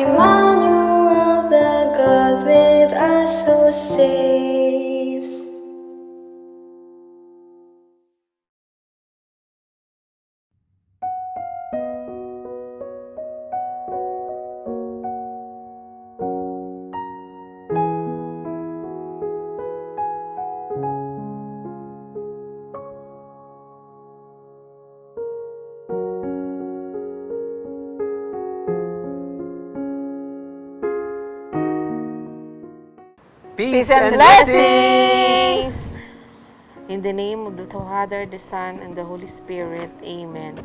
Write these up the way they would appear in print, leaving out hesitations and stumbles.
Emmanuel, the God with us who saves. Peace and blessings! In the name of the Father, the Son, and the Holy Spirit. Amen.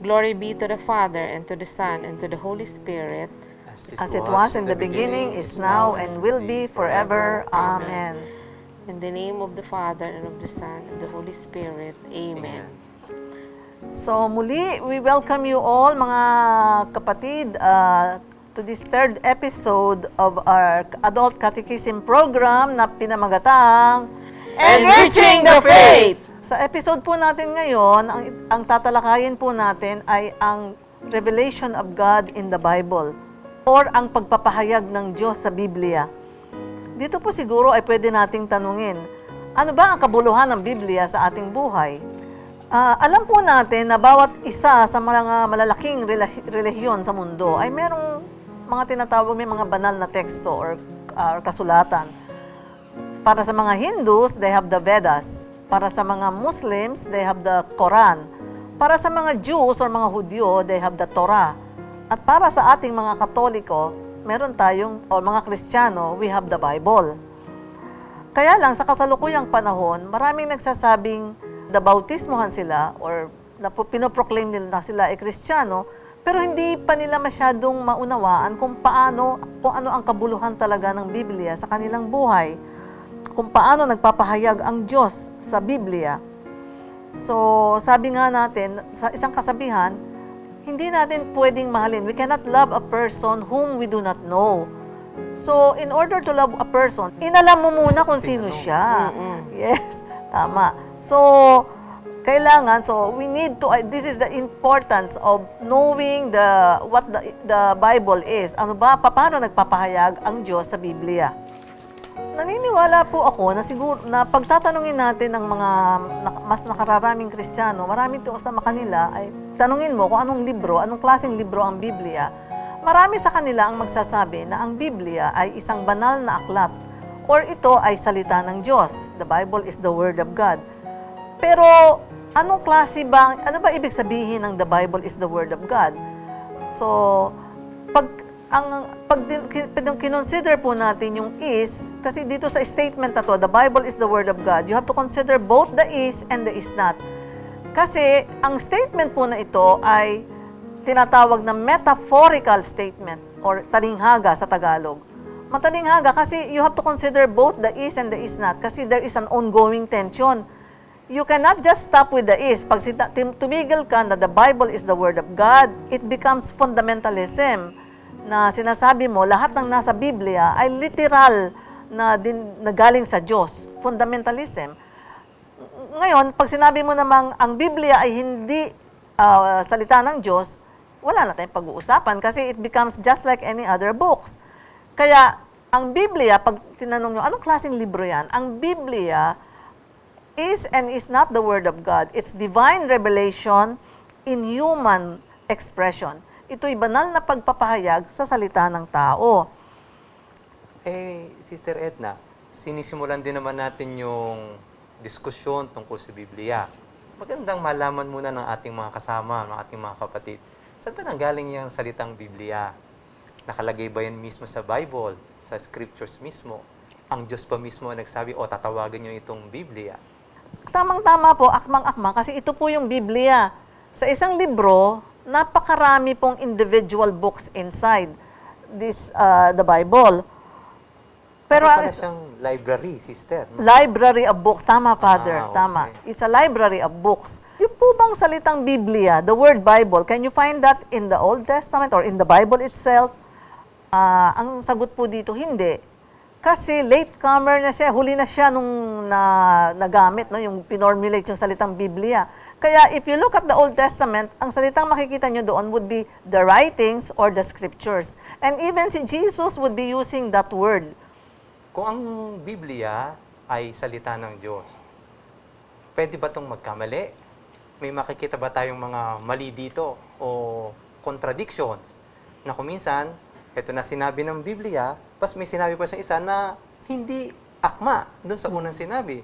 Glory be to the Father, and to the Son, and to the Holy Spirit. As it was in the beginning, is now, and will be forever. Amen. In the name of the Father, and of the Son, and the Holy Spirit. Amen. So muli, we welcome you all mga kapatid to this third episode of our Adult Catechism program na pinamagatang Enriching the Faith! Sa episode po natin ngayon, ang tatalakayin po natin ay ang revelation of God in the Bible or ang pagpapahayag ng Diyos sa Biblia. Dito po siguro ay pwede nating tanungin, ano ba ang kabuluhan ng Biblia sa ating buhay? Alam po natin na bawat isa sa mga malalaking relihiyon sa mundo ay merong mga tinatawag, may mga banal na teksto or kasulatan. Para sa mga Hindus, they have the Vedas. Para sa mga Muslims, they have the Quran. Para sa mga Jews or mga Hudyo, they have the Torah. At para sa ating mga Katoliko, meron tayong, o mga Kristiyano, we have the Bible. Kaya lang, sa kasalukuyang panahon, maraming nagsasabing nabautismohan sila or pinoproclaim nila na sila ay Kristiyano, pero hindi pa nila masyadong maunawaan kung ano ang kabuluhan talaga ng Biblia sa kanilang buhay. Kung paano nagpapahayag ang Diyos sa Biblia. So, sabi nga natin, sa isang kasabihan, hindi natin pwedeng mahalin. We cannot love a person whom we do not know. So, in order to love a person, inalam mo muna kung sino siya. Yes, tama. So, kailangan, we need to, this is the importance of knowing what the Bible is. Ano ba, paano nagpapahayag ang Diyos sa Biblia? Naniniwala po ako na siguro, na pagtatanungin natin ng mga mas nakararaming Kristiyano, marami to sa kanila, ay tanungin mo kung anong libro, anong klaseng libro ang Biblia. Marami sa kanila ang magsasabi na ang Biblia ay isang banal na aklat or ito ay salita ng Diyos. The Bible is the Word of God. Pero, ano ba ibig sabihin ng the Bible is the Word of God? So, pag kinonsider po natin yung is, kasi dito sa statement na to, the Bible is the Word of God, you have to consider both the is and the is not. Kasi, ang statement po na ito ay tinatawag na metaphorical statement or talinghaga sa Tagalog. Matalinghaga kasi you have to consider both the is and the is not kasi there is an ongoing tension. You cannot just stop with the is. Pag tumigil ka na the Bible is the Word of God, it becomes fundamentalism na sinasabi mo lahat ng nasa Biblia ay literal na galing sa Diyos. Fundamentalism. Ngayon, pag sinabi mo namang ang Biblia ay hindi salita ng Diyos, wala na tayong pag-uusapan kasi it becomes just like any other books. Kaya, ang Biblia, pag tinanong nyo, anong klaseng libro yan? Ang Biblia is and is not the Word of God. It's divine revelation in human expression. Ito'y banal na pagpapahayag sa salita ng tao. Sister Edna, sinisimulan din naman natin yung diskusyon tungkol sa Biblia. Magandang malaman muna ng ating mga kasama, ng ating mga kapatid. Saan ba nanggaling yung salitang Biblia? Nakalagay ba yan mismo sa Bible, sa scriptures mismo? Ang Diyos pa mismo ang nagsabi, tatawagan nyo itong Biblia. Tamang-tama po, akmang-akma, kasi ito po yung Biblia. Sa isang libro, napakarami pong individual books inside the Bible. Pero Para siyang library, sister. Library of books. Tama, Father. Okay. Tama. It's a library of books. Yung po bang salitang Biblia, the word Bible, can you find that in the Old Testament or in the Bible itself? Ang sagot po dito, hindi. Kasi latecomer na siya, huli na siya nung nagamit, no, yung pinormulate yung salitang Biblia. Kaya if you look at the Old Testament, ang salitang makikita nyo doon would be the writings or the scriptures. And even si Jesus would be using that word. Kung ang Biblia ay salita ng Diyos, pwede ba itong magkamali? May makikita ba tayong mga mali dito o contradictions na kung minsan, ito na sinabi ng Biblia, pas may sinabi pa sa isa na hindi akma doon sa unang sinabi.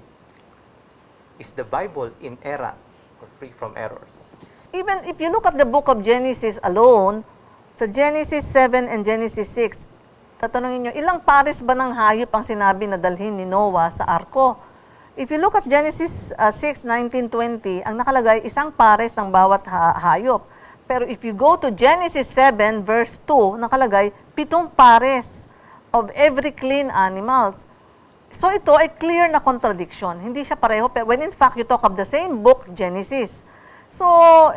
Is the Bible inerrant or free from errors? Even if you look at the book of Genesis alone, sa Genesis 7 and Genesis 6, tatanungin nyo, ilang pares ba ng hayop ang sinabi na dalhin ni Noah sa arko? If you look at Genesis 6, 19, 20, ang nakalagay, isang pares ng bawat hayop. Pero if you go to Genesis 7, verse 2, nakalagay, 7 pares of every clean animals. So ito ay clear na contradiction. Hindi siya pareho, when in fact you talk of the same book, Genesis. So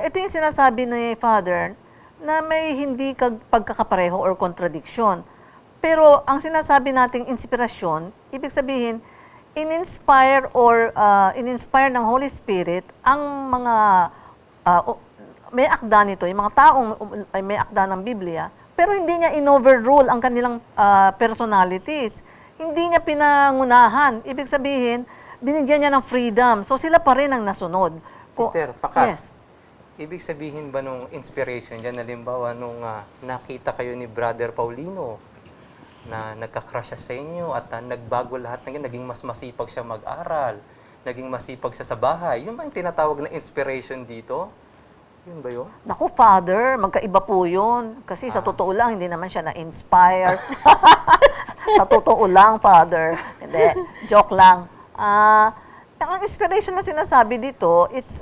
ito yung sinasabi ni Father, na may hindi pagkakapareho or contradiction. Pero ang sinasabi nating inspirasyon, ibig sabihin, in-inspire in-inspire ng Holy Spirit ang mga may akda nito, yung mga taong may akda ng Biblia, pero hindi niya in-overrule ang kanilang personalities. Hindi niya pinangunahan. Ibig sabihin, binigyan niya ng freedom. So sila pa rin ang nasunod. Sister, Pakat, Yes. ibig sabihin ba nung inspiration dyan, halimbawa nung nakita kayo ni Brother Paulino, na nagka-crush siya sa inyo at nagbago lahat ng naging mas masipag siya mag-aral, naging masipag siya sa bahay. Yun ba yung tinatawag na inspiration dito? Yun ba yun? Naku, Father, magkaiba po yun. Kasi sa totoo lang, hindi naman siya na-inspire. Sa totoo lang, Father. Hindi, joke lang. Ang inspiration na sinasabi dito, it's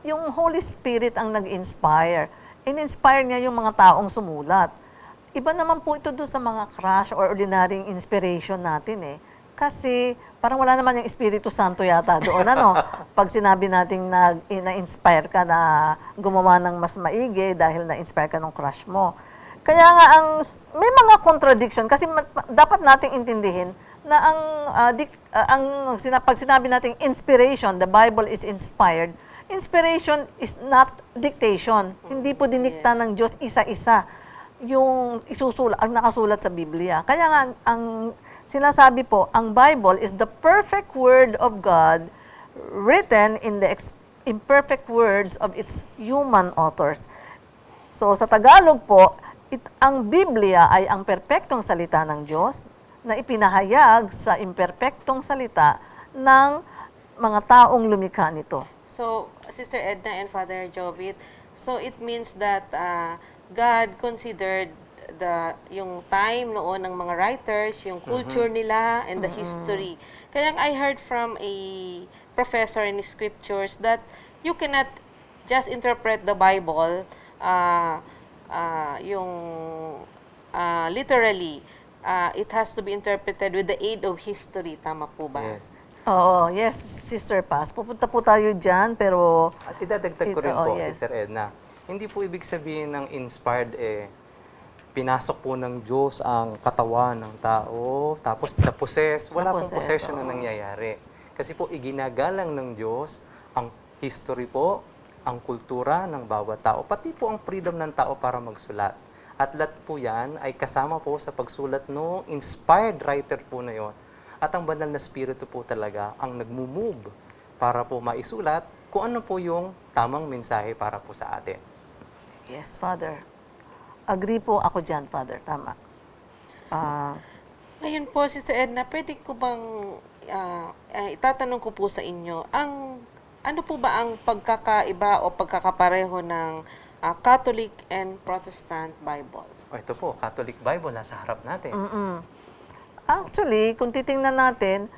yung Holy Spirit ang nag-inspire. In-inspire niya yung mga taong sumulat. Iba naman po ito doon sa mga crush or ordinaryong inspiration natin eh. Kasi parang wala naman yung Espiritu Santo yata doon, ano? Pag sinabi nating na-inspire ka na gumawa ng mas maigi dahil na-inspire ka ng crush mo. Kaya nga, may mga contradiction kasi dapat nating intindihin na pag sinabi nating inspiration, the Bible is inspired, inspiration is not dictation. Hindi po dinikta ng Diyos isa-isa yung ang nakasulat sa Biblia. Kaya nga, ang sinasabi po, ang Bible is the perfect word of God written in the imperfect words of its human authors. So sa Tagalog po, ang Biblia ay ang perpektong salita ng Diyos na ipinahayag sa imperpektong salita ng mga taong lumikha nito. So, Sister Edna and Father Jovit, so it means that God considered yung time noon ng mga writers, yung culture nila, and the history. Kaya I heard from a professor in scriptures that you cannot just interpret the Bible literally. It has to be interpreted with the aid of history. Tama po ba? Yes. Oo, yes, Sister Paz. Pupunta po tayo dyan, pero At idadagdag ko rin po, yes. Sister Edna, hindi po ibig sabihin ng inspired pinasok po ng Diyos ang katawan ng tao, tapos na-possess. Wala pong Na-possess, possession na oo. nangyayari. Kasi po, iginagalang ng Diyos ang history po, ang kultura ng bawat tao, pati po ang freedom ng tao para magsulat. At lahat po yan ay kasama po sa pagsulat ng inspired writer po na yon. At ang banal na spirito po talaga ang nagmumove para po maisulat kung ano po yung tamang mensahe para po sa atin. yes, Father. Agree po ako dyan, Father. Tama. Ngayon po, Sister Edna, pwede ko bang itatanong ko po sa inyo, ano po ba ang pagkakaiba o pagkakapareho ng Catholic and Protestant Bible? O ito po, Catholic Bible, nasa harap natin. Actually, kung titingnan natin,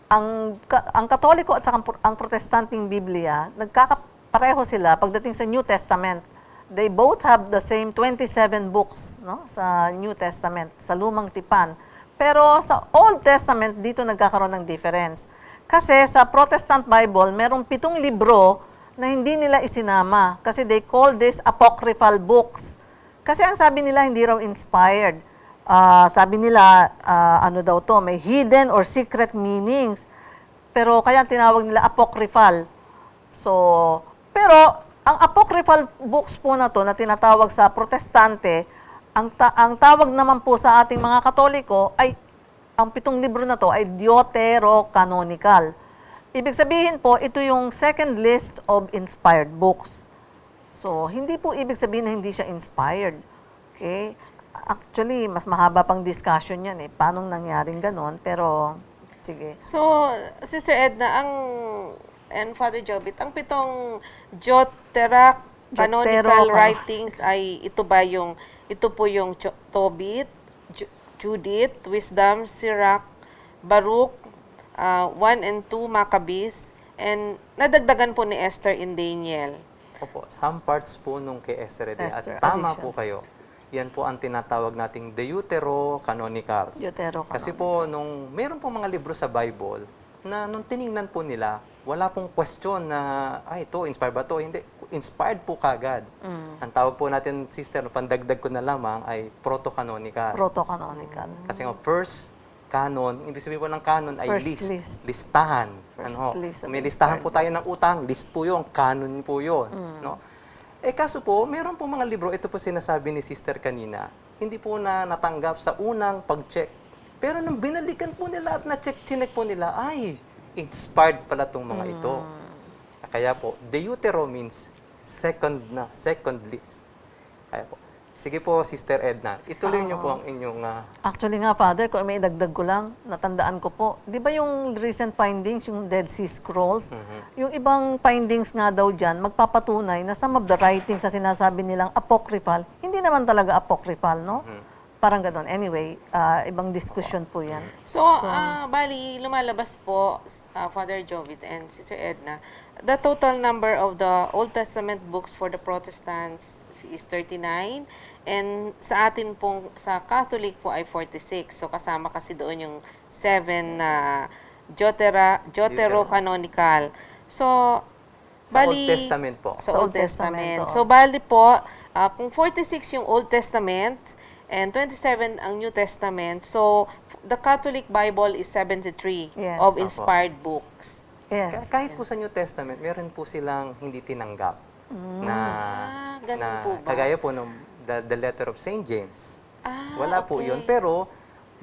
ang Katoliko at saka ang Protestanting Biblia, nagkakapareho sila pagdating sa New Testament. They both have the same 27 books, no, sa New Testament, sa Lumang Tipan. Pero sa Old Testament, dito nagkakaroon ng difference. Kasi sa Protestant Bible, merong 7 libro na hindi nila isinama. Kasi they call this apocryphal books. Kasi ang sabi nila, hindi raw inspired. Sabi nila, ano daw to, may hidden or secret meanings. Pero kaya tinawag nila apocryphal. So, pero ang apocryphal books po na to na tinatawag sa protestante, ang tawag naman po sa ating mga Katoliko ay ang 7 libro na to ay deuterocanonical. Ibig sabihin po, ito yung second list of inspired books. So, hindi po ibig sabihin na hindi siya inspired. Okay? Actually, mas mahaba pang discussion yan Paano nangyaring ganon? Pero, sige. So, Sister Edna, and Father Jobit, ang 7 canonical writings ay ito po yung Tobit, Judith, Wisdom, Sirach, Baruch, 1 and 2 Maccabees, and nadagdagan po ni Esther in Daniel. Opo, some parts po nung kay Esther. At Esther, tama po additions. kayo. Yan po ang tinatawag nating Deuterocanonicals. Deuterocanonical. Kasi po, meron po mga libro sa Bible na nung tiningnan po nila, wala pong question na, ito, inspired ba to? Hindi. Inspired po kagad. Ang tawag po natin, sister, pandagdag ko na lamang, ay proto-canonical. Proto-canonical. Kasi nga, first canon, ibig sabihin po ng canon ay First list. list. Listahan. First list of May listahan po tayo inspired ng utang, list po yun, canon po yun. No? Kaso po, meron po mga libro, ito po sinasabi ni sister kanina, hindi po na natanggap sa unang pag-check. Pero nung binalikan po nila at na-check po nila, ay, inspired pala itong mga ito. Kaya po, Deutero means second list. Kaya po, sige po, Sister Edna, ituloy niyo po ang inyong... Actually nga, Father, kung may idagdag ko lang, natandaan ko po, di ba yung recent findings, yung Dead Sea Scrolls, yung ibang findings nga daw dyan, magpapatunay na some of the writings na sinasabi nilang apocryphal, hindi naman talaga apocryphal, no? Parang gano'n. Anyway, ibang discussion po yan. So, bali, lumalabas po, Father Jovit and Sister Edna, the total number of the Old Testament books for the Protestants is 39, and sa atin pong, sa Catholic po ay 46. So, kasama kasi doon yung 7 na Deuterocanonical. So, Sa Old Testament po. Sa Old Old Testament, Testament. oo. So, bali po, kung 46 yung Old Testament, and 27 ang New Testament. So, the Catholic Bible is 73 Yes. of Opo. inspired books. Yes. Kahit po sa New Testament, meron po silang hindi tinanggap na, ganun po ba? kagaya po ng the letter of St. James. Wala po okay. yun. Pero,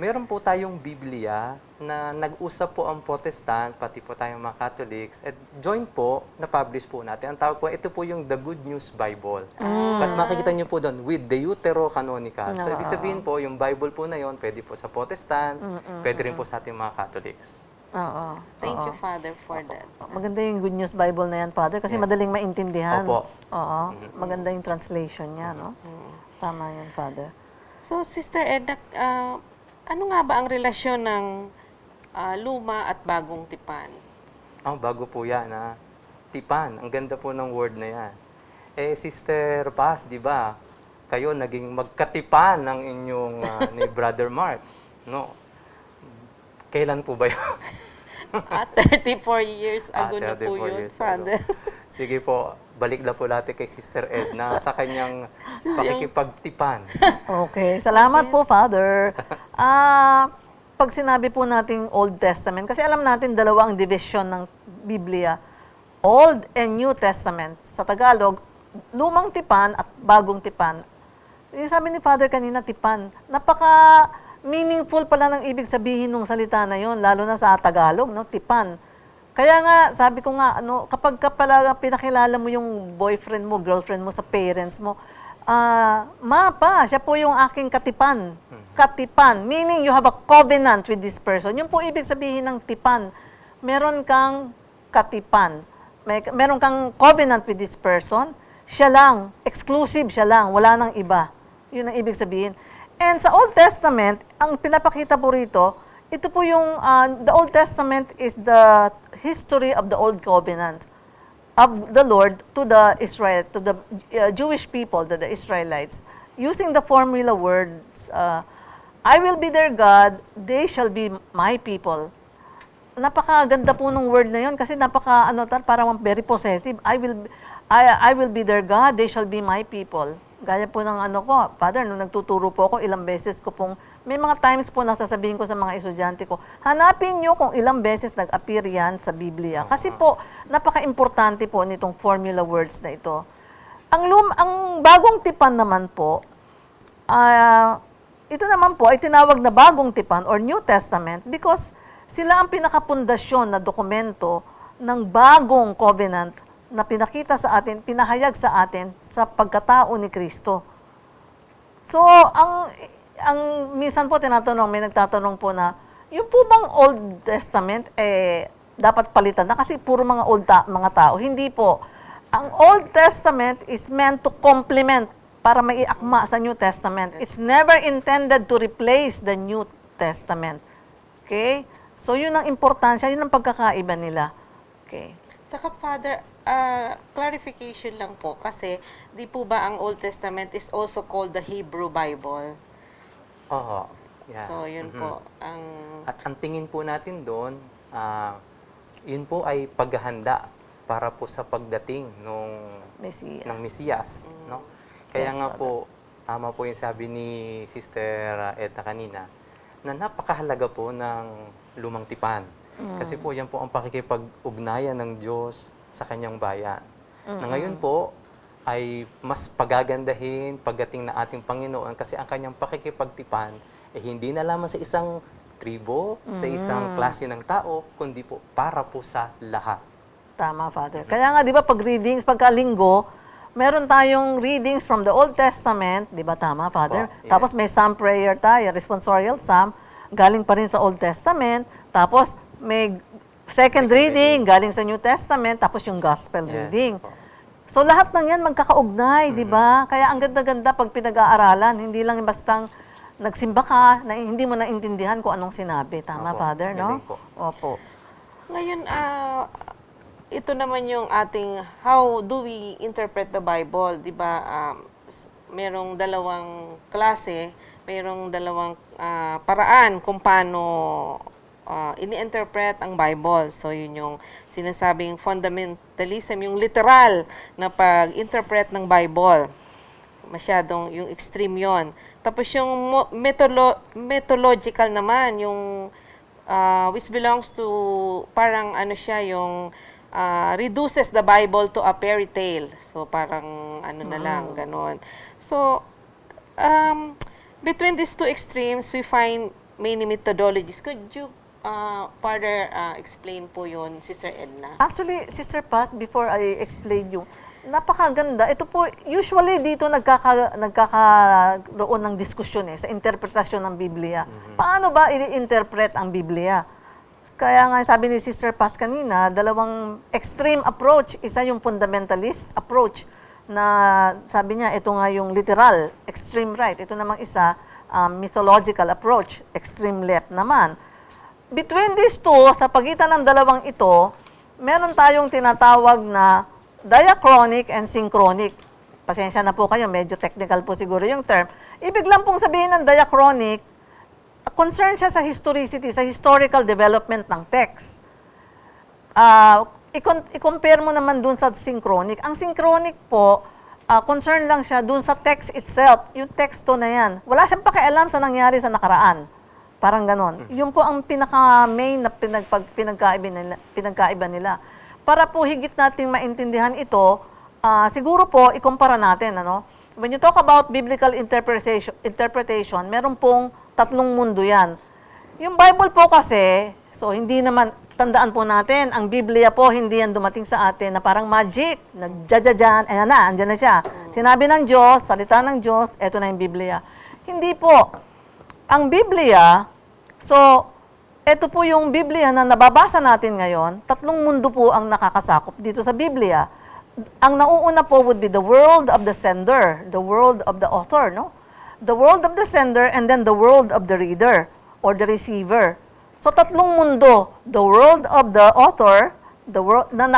meron po tayong Biblia na nag-usap po ang Protestant, pati po tayong mga Catholics, at joint po, na-publish po natin. Ang tawag po, ito po yung The Good News Bible. At makikita niyo po doon, with Deuterocanonical. So, ibig sabihin po, yung Bible po na yon pwede po sa Protestants, pwede rin po sa ating mga Catholics. Oo. Thank you, Father, for that. Maganda yung Good News Bible na yan, Father, kasi madaling maintindihan. Opo. Oo. Maganda yung translation niya, no? Tama yun, Father. So, Sister Edna, ano nga ba ang relasyon ng luma at bagong tipan? Bago po yan, Tipan. Ang ganda po ng word na yan. Sister Paz, di ba? Kayo naging magkatipan ng inyong ni Brother Mark. No? Kailan po ba yun? 34 years ago na po 34 yun, years ago. Father. Sige po, balik na po natin kay Sister Edna sa kanyang pakikipagtipan. Okay. Salamat po, Father. Pag sinabi po nating Old Testament, kasi alam natin dalawa ang division ng Biblia, Old and New Testament. Sa Tagalog, lumang tipan at bagong tipan. Yung sabi ni Father kanina, tipan. Napaka-meaningful pala ng ibig sabihin ng salita na yon, lalo na sa Tagalog, no? Tipan. Kaya nga, sabi ko nga, kapag ka pala pinakilala mo yung boyfriend mo, girlfriend mo sa parents mo, siya po yung aking katipan. Katipan, meaning you have a covenant with this person. Yun po ibig sabihin ng tipan. Meron kang katipan. Meron kang covenant with this person. Siya lang, exclusive siya lang, wala nang iba. Yun ang ibig sabihin. And sa Old Testament, ang pinapakita po rito, ito po yung, the Old Testament is the history of the Old Covenant of the Lord to the Jewish people, the Israelites, using the formula words, I will be their God, they shall be my people. Napakaganda po ng word na yun kasi parang very possessive. I will be their God, they shall be my people. Gaya po ng ano ko, Father, nung nagtuturo po ako, ilang beses ko pong, may mga times po nasasabihin ko sa mga estudyante ko, hanapin nyo kung ilang beses nag-appear yan sa Biblia. Kasi po, napaka-importante po nitong formula words na ito. Ang bagong tipan naman po, ito naman po ay tinawag na bagong tipan or New Testament because sila ang pinakapundasyon na dokumento ng bagong covenant na pinakita sa atin, pinahayag sa atin sa pagkatao ni Kristo. So, ang minsan po tinatanong, may nagtatanong po na, yung po bang Old Testament, dapat palitan na kasi puro mga mga tao. Hindi po. Ang Old Testament is meant to complement para maiakma sa New Testament. It's never intended to replace the New Testament. Okay? So, yun ang importansya, yun ang pagkakaiba nila. Okay. Saka Father, clarification lang po kasi di po ba ang Old Testament is also called the Hebrew Bible? Oo. Yeah. So yun po ang At ang tingin po natin doon, yun po ay paghahanda para po sa pagdating Mesiyas. ng Mesiyas, no? Kaya Yes, nga Father. po, tama po yung sabi ni Sister Edna kanina, na napakahalaga po ng lumang tipan. Kasi po, yan po ang pakikipag-ugnayan ng Diyos sa kanyang bayan. Na ngayon po, ay mas pagagandahin pagdating na ating Panginoon kasi ang kanyang pakikipagtipan ay hindi na lamang sa isang tribo, sa isang klase ng tao, kundi po para po sa lahat. Tama, Father. Kaya nga, di ba, pag readings, pagkalinggo, meron tayong readings from the Old Testament, di ba, tama, Father? Yes. Tapos may psalm prayer tayo, responsorial psalm, galing pa rin sa Old Testament. Tapos may second reading, galing sa New Testament, tapos yung gospel Yes. reading. So lahat ng yan magkakaugnay, di ba? Kaya ang ganda-ganda pag pinag-aaralan, hindi lang bastang nagsimba ka, na hindi mo naintindihan kung anong sinabi. Tama, Opo, Father, no? galing po. Opo. ngayon ito naman yung ating how do we interpret the Bible, 'di ba? Merong dalawang klase, merong dalawang paraan kung paano ini-interpret ang Bible. So, yun yung sinasabing fundamentalism, yung literal na pag-interpret ng Bible. Masyadong yung extreme yon. Tapos yung methodological naman, yung which belongs to parang ano siya, yung reduces the Bible to a fairy tale. So, parang ano na lang, ganon. So, between these two extremes, we find many methodologies. Could you further explain po yun, Sister Edna? Actually, Sister Paz, before I explain you, napakaganda. Ito po, usually dito nagkakaroon ng diskusyon sa interpretasyon ng Biblia. Paano ba i-interpret ang Biblia? Kaya nga sabi ni Sister Paz kanina, dalawang extreme approach. Isa yung fundamentalist approach na sabi niya, ito nga yung literal, extreme right. Ito namang isa, mythological approach, extreme left naman. Between these two, sa pagitan ng dalawang ito, meron tayong tinatawag na diachronic and synchronic. Pasensya na po kayo, medyo technical po siguro yung term. Ibig lang pong sabihin ng diachronic, concern siya sa historicity, sa historical development ng text. I-compare mo naman dun sa synchronic. Ang synchronic po, concern lang siya dun sa text itself, yung teksto na yan. Wala siyang pakialam sa nangyari sa nakaraan. Parang ganon. Yun po ang pinaka-main na pinagkaiba nila. Para po higit nating maintindihan ito, siguro po, ikumpara natin. When you talk about biblical interpretation, meron pong tatlong mundo yan. Yung Bible po kasi, so hindi naman, tandaan po natin, ang Biblia po, hindi yan dumating sa atin na parang magic, nagjajajan, ayan na, andyan na siya. Sinabi ng Diyos, salita ng Diyos, eto na yung Biblia. Hindi po. Ang Biblia, so, ito po yung Biblia na nababasa natin ngayon, tatlong mundo po ang nakakasakop dito sa Biblia. Ang nauuna po would be the world of the sender, the world of the author, no? The world of the sender and then the world of the reader or the receiver. So, tatlong mundo, the world of the author, the world na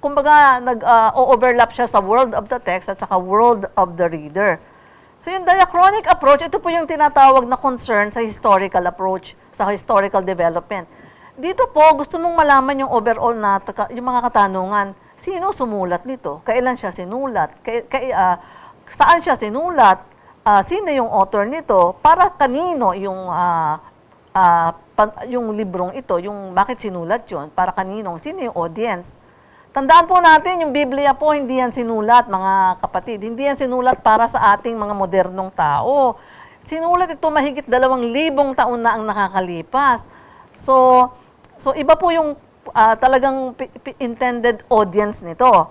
kumbaga, nag-overlap siya sa world of the text at saka world of the reader. So yung diachronic approach, ito po yung tinatawag na concern sa historical approach, sa historical development. Dito po, gusto mong malaman yung overall na, yung mga katanungan. Sino sumulat nito? Kailan siya sinulat? saan siya sinulat, sino yung author nito, para kanino yung librong ito, yung bakit sinulat yun, para kaninong, sino yung audience. Tandaan po natin, yung Biblia po, hindi yan sinulat, mga kapatid. Hindi yan sinulat para sa ating mga modernong tao. Sinulat ito mahigit 2,000 taon na ang nakakalipas. So iba po yung talagang intended audience nito.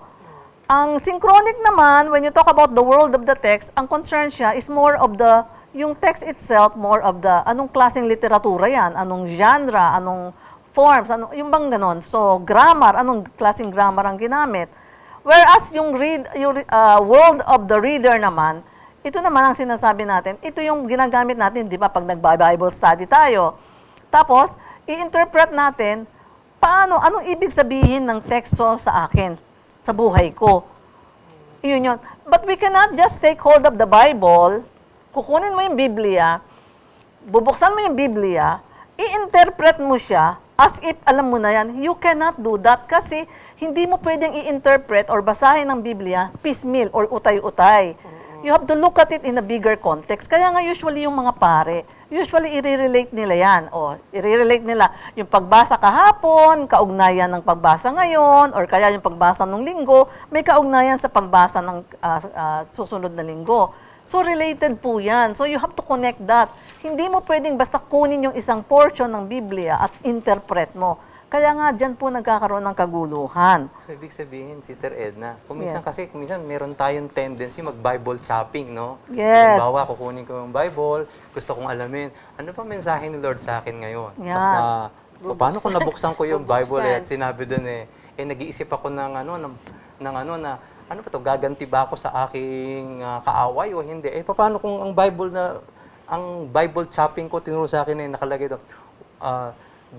Ang synchronic naman, when you talk about the world of the text, ang concern siya is more of yung text itself, more of the, anong klaseng literatura yan, anong genre, anong forms, yung bang ganon. So, grammar, anong klaseng grammar ang ginamit. Whereas yung world of the reader naman, ito naman ang sinasabi natin, ito yung ginagamit natin, di ba, pag nag-Bible study tayo. Tapos, i-interpret natin, anong ibig sabihin ng teksto sa akin, sa buhay ko. Yun yun. But we cannot just take hold of the Bible, kukunin mo yung Biblia, bubuksan mo yung Biblia, i-interpret mo siya, as if alam mo na yan. You cannot do that kasi hindi mo pwedeng i-interpret or basahin ng Biblia piecemeal or utay-utay. You have to look at it in a bigger context. Kaya nga usually yung mga pare, usually i-relate nila yan. O, i-relate nila yung pagbasa kahapon, kaugnayan ng pagbasa ngayon, or kaya yung pagbasa ng linggo, may kaugnayan sa pagbasa ng susunod na linggo. So, related po yan. So, you have to connect that. Hindi mo pwedeng basta kunin yung isang portion ng Biblia at interpret mo. Kaya nga, dyan po nagkakaroon ng kaguluhan. So, ibig sabihin, Sister Edna, kung minsan Yes. meron tayong tendency mag-Bible shopping, no? Yes. Halimbawa, kukunin ko yung Bible, gusto kong alamin, ano pa mensahe ni Lord sa akin ngayon? Yan. Basta, paano kung nabuksan ko yung Bible Bubuksan. at sinabi doon nag-iisip ako ng ano ba to, gaganti ba ako sa aking kaaway o hindi? Paano kung ang Bible chopping ko tinuro sa akin nakalagay doon,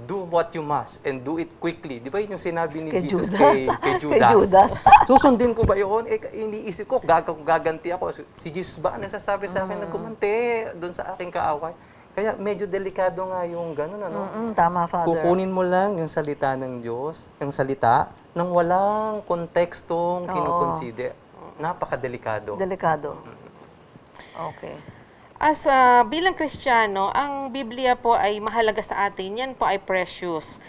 do what you must and do it quickly. Di ba yun yung sinabi ni Kay Jesus Judas. kay Judas? Kay Judas. Susundin ko ba yun? Iniisip ko, gaganti ako. Si Jesus ba nasasabi sa akin na gumanti doon sa aking kaaway? Kaya medyo delikado nga yung gano'n, ano? Tama, Father. Kukunin mo lang yung salita ng Diyos, yung salita, nang walang kontekstong kinukonsider. Napakadelikado. Delikado. Okay. As bilang Kristiyano, ang Biblia po ay mahalaga sa atin. Yan po ay precious.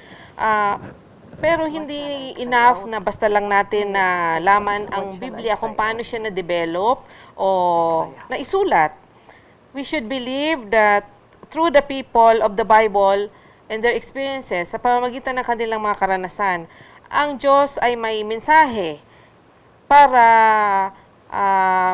Pero hindi enough na basta lang natin na laman ang Biblia kung paano siya na-develop o naisulat. We should believe that through the people of the Bible and their experiences, sa pamamagitan ng kanilang mga karanasan, ang Diyos ay may mensahe para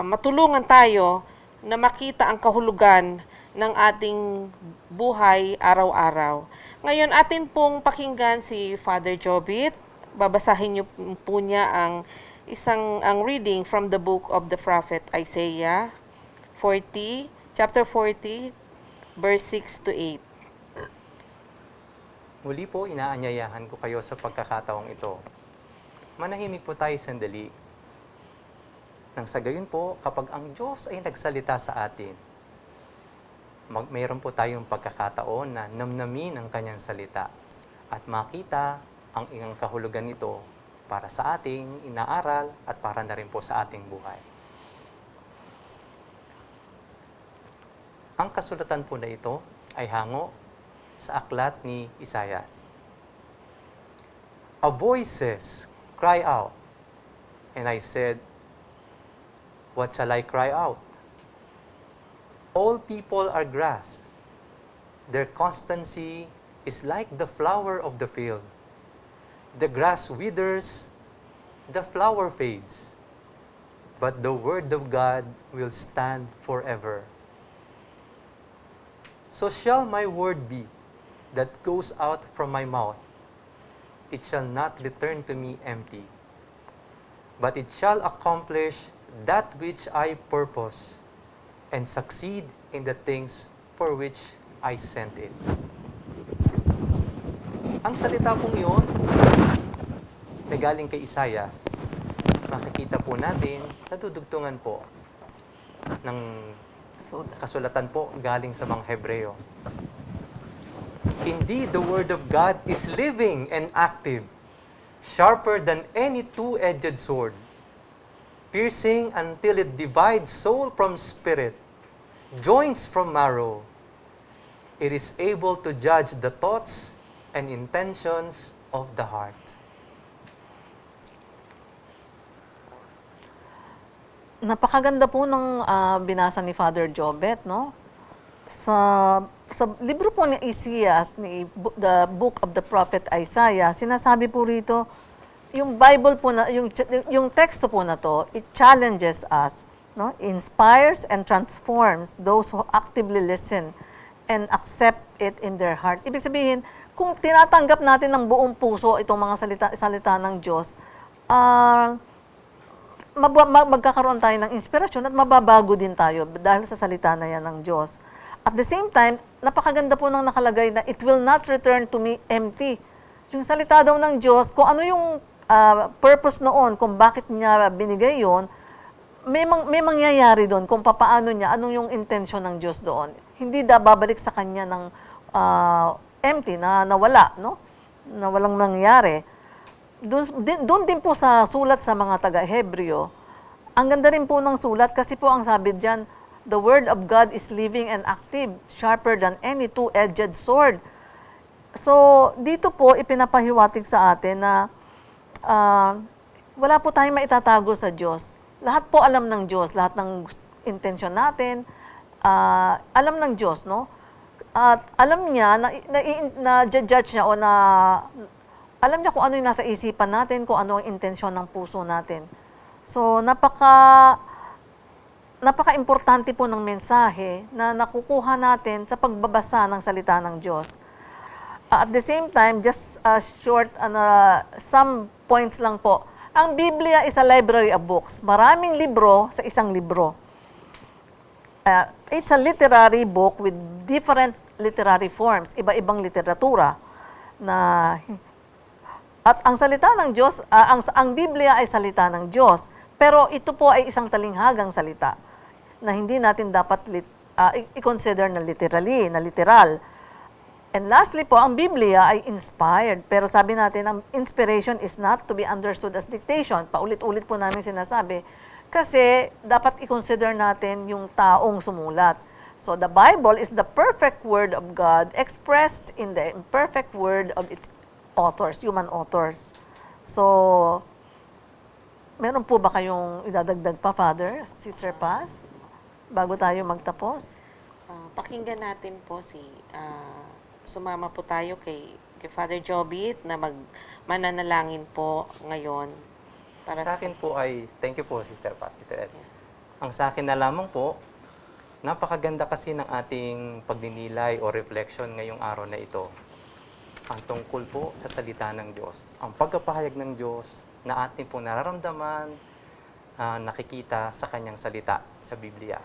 matulungan tayo na makita ang kahulugan ng ating buhay araw-araw. Ngayon, atin pong pakinggan si Father Jobit. Babasahin niyo po niya ang reading from the book of the prophet Isaiah, chapter 40, verse 6 to 8. Muli po, inaanyayahan ko kayo sa pagkakataong ito. Manahimik po tayo sandali. Nang sa gayon po, kapag ang Diyos ay nagsalita sa atin, mayroon po tayong pagkakataon na namnamin ang kanyang salita at makita ang ingang kahulugan nito para sa ating inaaral at para na rin po sa ating buhay. Ang kasulatan po na ito ay hango sa aklat ni Isaias. A voices cry out, and I said, what shall I cry out? All people are grass. Their constancy is like the flower of the field. The grass withers, the flower fades, but the word of God will stand forever. So shall my word be that goes out from my mouth. It shall not return to me empty, but it shall accomplish that which I purpose and succeed in the things for which I sent it. Ang salita pong iyon na galing kay Isaias, makikita po natin, nadudugtungan po ng kasulatan po galing sa mga Hebreo. Indeed, the Word of God is living and active, sharper than any two-edged sword, piercing until it divides soul from spirit, joints from marrow. It is able to judge the thoughts and intentions of the heart. Napakaganda po ng binasa ni Father Jobet, no? Sa libro po ni Isaiah, the book of the prophet Isaiah, sinasabi po rito, yung Bible po na, yung teksto po na to, it challenges us, no? Inspires and transforms those who actively listen and accept it in their heart. Ibig sabihin, kung tinatanggap natin ng buong puso itong mga salita ng Diyos, magkakaroon tayo ng inspirasyon at mababago din tayo dahil sa salita na yan ng Diyos. At the same time, napakaganda po ng nakalagay na it will not return to me empty. Yung salita daw ng Diyos, kung ano yung purpose noon, kung bakit niya binigay yon, may mangyayari doon kung papaano niya, anong yung intention ng Diyos doon. Hindi babalik sa kanya ng empty, na nawala, no? Na walang nangyari. Doon din po sa sulat sa mga taga-Hebreo, ang ganda rin po ng sulat kasi po ang sabi diyan, the word of God is living and active, sharper than any two-edged sword. So, dito po ipinapahiwatig sa atin na wala po tayong maitatago sa Diyos. Lahat po alam ng Diyos, lahat ng intensyon natin, alam ng Diyos, no? At alam niya na judge niya o na alam niya kung ano yung nasa isipan natin, kung ano ang intensyon ng puso natin. So, napaka-importante po ng mensahe na nakukuha natin sa pagbabasa ng salita ng Diyos. At the same time, just short, some points lang po. Ang Biblia is a library of books. Maraming libro sa isang libro. It's a literary book with different literary forms, iba-ibang literatura na at ang salita ng Diyos, ang Biblia ay salita ng Diyos, pero ito po ay isang talinghagang salita na hindi natin dapat i-consider na literal. And lastly po, ang Biblia ay inspired, pero sabi natin, ang inspiration is not to be understood as dictation. Paulit-ulit po namin sinasabi, kasi dapat i-consider natin yung taong sumulat. So the Bible is the perfect word of God expressed in the imperfect word of its authors, human authors. So, meron po ba kayong idadagdag pa, Father, Sister Paz, bago tayo magtapos? Pakinggan natin po sumama po tayo kay Father Jobit na mananalangin po ngayon. Para sa akin po ay, thank you po, Sister Paz, Sister Ed. Ang sa akin na lamang po, napakaganda kasi ng ating pagdinilay o reflection ngayong araw na ito. Ang tungkol po sa salita ng Diyos. Ang pagkapahayag ng Diyos na ating po nararamdaman, nakikita sa kanyang salita sa Biblia.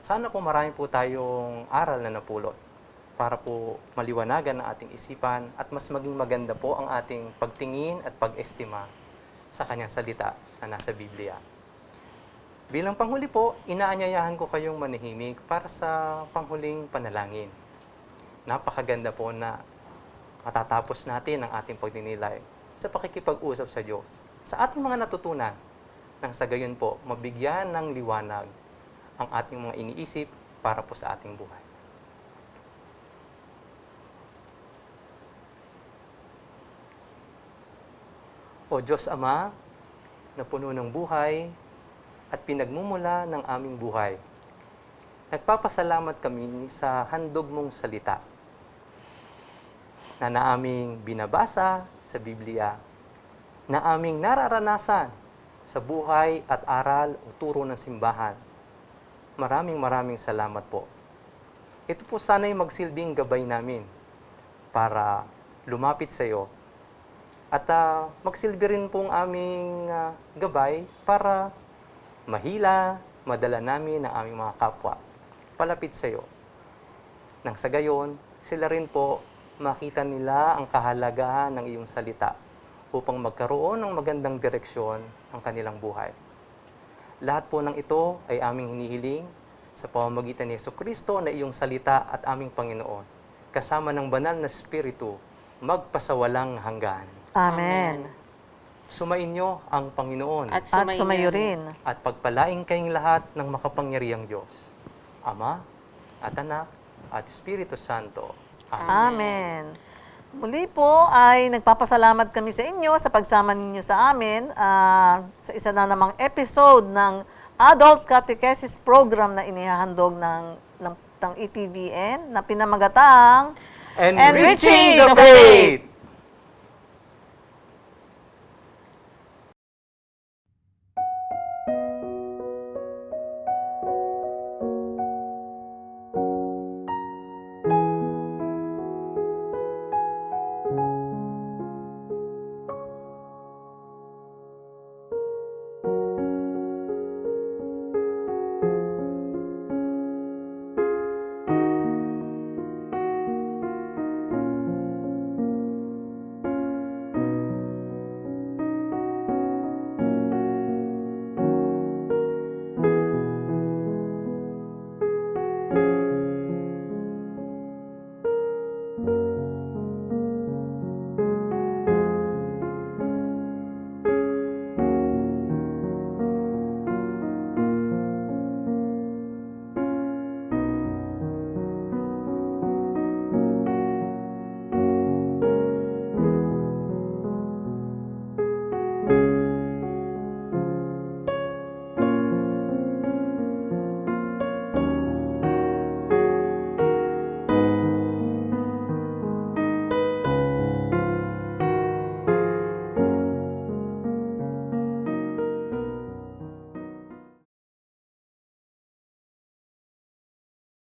Sana po marami po tayong aral na napulot para po maliwanagan ang ating isipan at mas maging maganda po ang ating pagtingin at pag-estima sa kanyang salita na nasa Biblia. Bilang panghuli po, inaanyayahan ko kayong manahimik para sa panghuling panalangin. Napakaganda po na matatapos natin ang ating pagdinilay sa pakikipag-usap sa Diyos, sa ating mga natutunan, nang sa gayon po, mabigyan ng liwanag ang ating mga iniisip para po sa ating buhay. O Diyos Ama, na puno ng buhay at pinagmumula ng aming buhay, nagpapasalamat kami sa handog mong salita na naaming binabasa sa Biblia, na aming nararanasan sa buhay at aral o turo ng simbahan. Maraming salamat po. Ito po sana'y magsilbing gabay namin para lumapit sa iyo at magsilbi rin pong aming gabay para mahila, madala namin ang aming mga kapwa palapit sa iyo. Nang sa gayon, sila rin po makita nila ang kahalagahan ng iyong salita upang magkaroon ng magandang direksyon ang kanilang buhay. Lahat po ng ito ay aming hinihiling sa pamamagitan ni Jesucristo na iyong salita at aming Panginoon, kasama ng banal na Espiritu, magpasawalang hanggan. Amen. Sumainyo ang Panginoon At At sumayo rin. at pagpalaing kayong lahat ng makapangyarihang Diyos, Ama at Anak at Espiritu Santo. Amen. Amen. Muli po ay nagpapasalamat kami sa inyo sa pagsama ninyo sa amin sa isa na namang episode ng Adult Catechesis Program na inihahandog ng ETVN na pinamagatang Enriching the Faith!